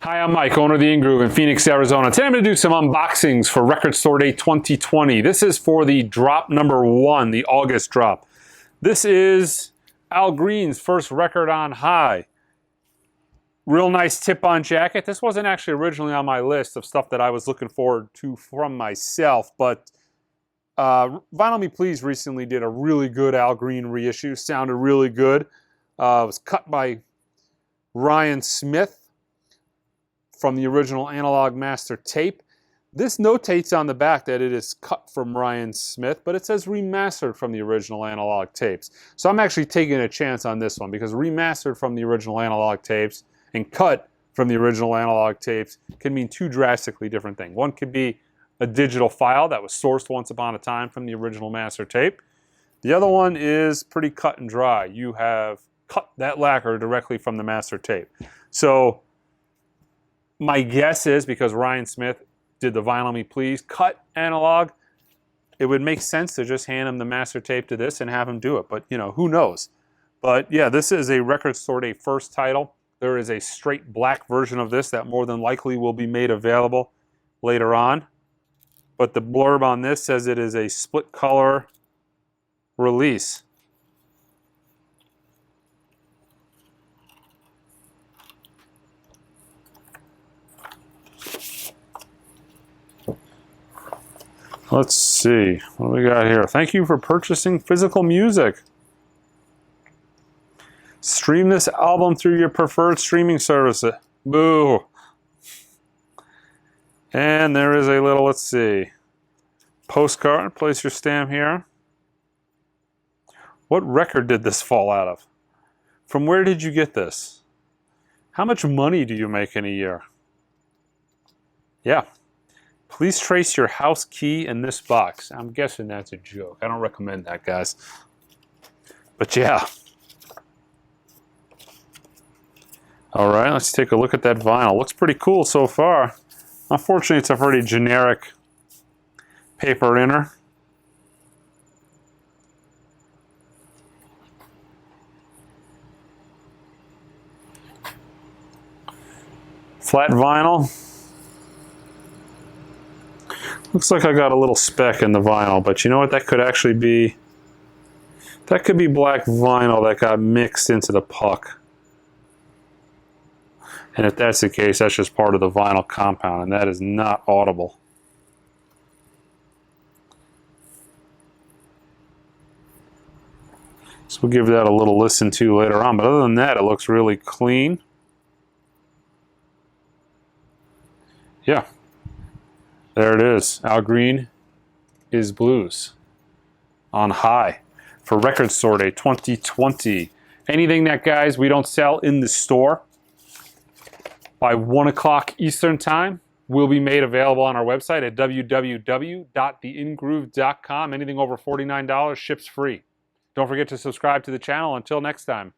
Hi, I'm Mike, owner of the In-Groove in Phoenix, Arizona. Today I'm going to do some unboxings for Record Store Day 2020. This is for the drop number 1, the August drop. This is Al Green's first record on high. Real nice tip-on jacket. This wasn't actually originally on my list of stuff that I was looking forward to from myself, but Vinyl Me Please recently did a really good Al Green reissue. Sounded really good. It was cut by Ryan Smith from the original analog master tape. This notates on the back that it is cut from Ryan Smith, but it says remastered from the original analog tapes. So I'm actually taking a chance on this one because remastered from the original analog tapes and cut from the original analog tapes can mean two drastically different things. One could be a digital file that was sourced once upon a time from the original master tape. The other one is pretty cut and dry. You have cut that lacquer directly from the master tape. So my guess is, because Ryan Smith did the Vinyl Me Please cut analog, it would make sense to just hand him the master tape to this and have him do it. But, you know, who knows? But, yeah, this is a Record Store Day first title. There is a straight black version of this that more than likely will be made available later on. But the blurb on this says it is a split color release. Let's see, what do we got here? Thank you for purchasing physical music. Stream this album through your preferred streaming service. Boo. And there is a little, let's see, postcard. Place your stamp here. What record did this fall out of? From where did you get this? How much money do you make in a year? Yeah. Please trace your house key in this box. I'm guessing that's a joke. I don't recommend that, guys. But yeah. All right, let's take a look at that vinyl. Looks pretty cool so far. Unfortunately, it's a pretty generic paper inner. Flat vinyl. Looks like I got a little speck in the vinyl, but you know what? That could actually be, that could be black vinyl that got mixed into the puck. And if that's the case, that's just part of the vinyl compound, and that is not audible. So we'll give that a little listen to later on, but other than that, it looks really clean. Yeah. There it is. Al Green is Blues on high for Record Store Day 2020. Anything that, guys, we don't sell in the store by 1 o'clock Eastern Time will be made available on our website at www.theingroove.com. Anything over $49 ships free. Don't forget to subscribe to the channel. Until next time.